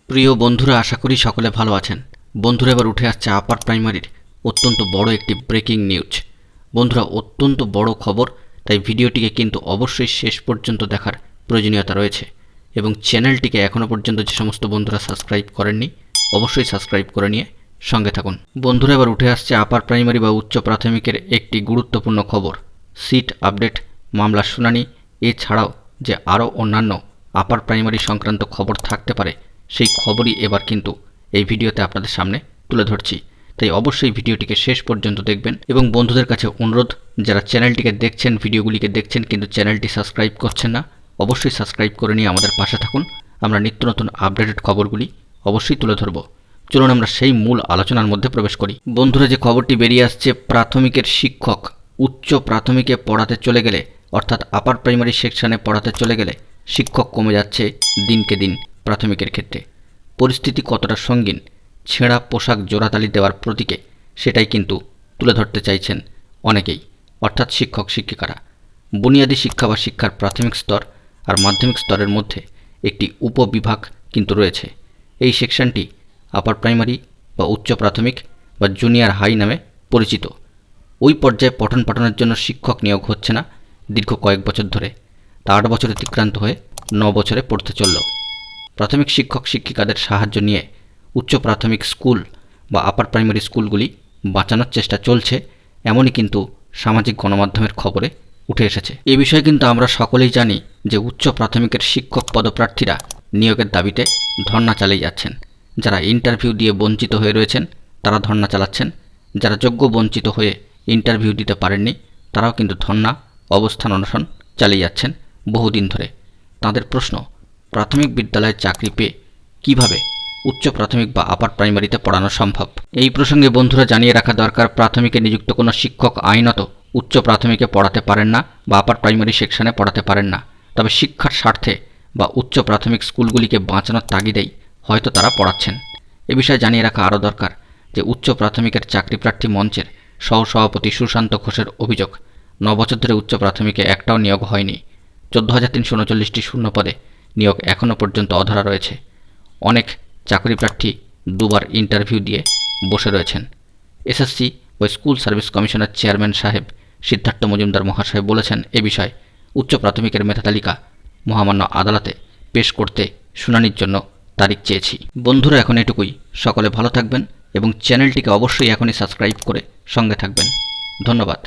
প্রিয় বন্ধুরা, আশা করি সকলে ভালো আছেন। বন্ধুরা, এবার উঠে আসছে আপার প্রাইমারির অত্যন্ত বড় একটি ব্রেকিং নিউজ। বন্ধুরা, অত্যন্ত বড় খবর, তাই ভিডিওটিকে কিন্তু অবশ্যই শেষ পর্যন্ত দেখার প্রয়োজনীয়তা রয়েছে। এবং চ্যানেলটিকে এখনও পর্যন্ত যে সমস্ত বন্ধুরা সাবস্ক্রাইব করেননি, অবশ্যই সাবস্ক্রাইব করে নিয়ে সঙ্গে থাকুন। বন্ধুরা, এবার উঠে আসছে আপার প্রাইমারি বা উচ্চ প্রাথমিকের একটি গুরুত্বপূর্ণ খবর। সিট আপডেট, মামলার শুনানি, এছাড়াও যে আরও অন্যান্য আপার প্রাইমারি সংক্রান্ত খবর থাকতে পারে, সেই খবরই এবার কিন্তু এই ভিডিওতে আপনাদের সামনে তুলে ধরছি। তাই অবশ্যই ভিডিওটিকে শেষ পর্যন্ত দেখবেন এবং বন্ধুদের কাছে অনুরোধ, যারা চ্যানেলটিকে দেখছেন, ভিডিওগুলিকে দেখছেন কিন্তু চ্যানেলটি সাবস্ক্রাইব করছেন না, অবশ্যই সাবস্ক্রাইব করে নিয়ে আমাদের পাশে থাকুন। আমরা নিত্য নতুন আপডেটেড খবরগুলি অবশ্যই তুলে ধরব। চলুন আমরা সেই মূল আলোচনার মধ্যে প্রবেশ করি। বন্ধুরা, যে খবরটি বেরিয়ে আসছে, প্রাথমিকের শিক্ষক উচ্চ প্রাথমিকে পড়াতে চলে গেলে, অর্থাৎ আপার প্রাইমারি সেকশনে পড়াতে চলে গেলে শিক্ষক কমে যাচ্ছে দিনকে দিন। প্রাথমিকের ক্ষেত্রে পরিস্থিতি কতটা সঙ্গীন, ছেঁড়া পোশাক জোড়াতালি দেওয়ার প্রতীকে, সেটাই কিন্তু তুলে ধরতে চাইছেন অনেকেই, অর্থাৎ শিক্ষক শিক্ষিকারা। বুনিয়াদী শিক্ষা বা শিক্ষার প্রাথমিক স্তর আর মাধ্যমিক স্তরের মধ্যে একটি উপবিভাগ কিন্তু রয়েছে। এই সেকশনটি আপার প্রাইমারি বা উচ্চ প্রাথমিক বা জুনিয়র হাই নামে পরিচিত। ওই পর্যায়ে পঠন পাঠনের জন্য শিক্ষক নিয়োগ হচ্ছে না দীর্ঘ কয়েক বছর ধরে। তা 8 বছর অতিক্রান্ত হয়ে 9 বছরে পড়তে চলল। প্রাথমিক শিক্ষক শিক্ষিকাদের সাহায্য নিয়ে উচ্চ প্রাথমিক স্কুল বা আপার প্রাইমারি স্কুলগুলি বাঁচানোর চেষ্টা চলছে, এমনই কিন্তু সামাজিক গণমাধ্যমের খবরে উঠে এসেছে। এ বিষয়ে কিন্তু আমরা সকলেই জানি যে উচ্চ প্রাথমিকের শিক্ষক পদপ্রার্থীরা নিয়োগের দাবিতে ধর্ণা চালিয়ে যাচ্ছেন। যারা ইন্টারভিউ দিয়ে বঞ্চিত হয়ে রয়েছেন তারা ধর্ণা চালাচ্ছেন, যারা যোগ্য বঞ্চিত হয়ে ইন্টারভিউ দিতে পারেননি তারাও কিন্তু ধর্ণা, অবস্থান অনশন চালিয়ে যাচ্ছেন বহুদিন ধরে। তাদের প্রশ্ন, প্রাথমিক বিদ্যালয়ে চাকরি পেয়ে কীভাবে উচ্চ প্রাথমিক বা আপার প্রাইমারিতে পড়ানো সম্ভব? এই প্রসঙ্গে বন্ধুরা জানিয়ে রাখা দরকার, প্রাথমিকে নিযুক্ত কোনো শিক্ষক আইনত উচ্চ প্রাথমিকে পড়াতে পারেন না বা আপার প্রাইমারি সেকশনে পড়াতে পারেন না। তবে শিক্ষার স্বার্থে বা উচ্চ প্রাথমিক স্কুলগুলিকে বাঁচানোর তাগিদেই হয়তো তারা পড়াচ্ছেন। এ বিষয়ে জানিয়ে রাখা আরও দরকার যে উচ্চ প্রাথমিকের চাকরি প্রার্থী মঞ্চের সহসভাপতি সুশান্ত ঘোষের অভিযোগ, 9 বছর ধরে উচ্চ প্রাথমিকে একটাও নিয়োগ হয়নি। 14,339টি শূন্য পদে নিয়োগ এখনও পর্যন্ত অধরা রয়েছে। অনেক চাকরি প্রার্থী দুবার ইন্টারভিউ দিয়ে বসে রয়েছেন। এসএসসি ও স্কুল সার্ভিস কমিশনের চেয়ারম্যান সাহেব সিদ্ধার্থ মজুমদার মহাশয় বলেছেন, এ বিষয়ে উচ্চ প্রাথমিকের মেধাতালিকা মহামান্য আদালতে পেশ করতে শুনানির জন্য তারিখ চেয়েছি। বন্ধুরা, এখন এটুকুই। সকলে ভালো থাকবেন এবং চ্যানেলটিকে অবশ্যই এখনই সাবস্ক্রাইব করে সঙ্গে থাকবেন। ধন্যবাদ।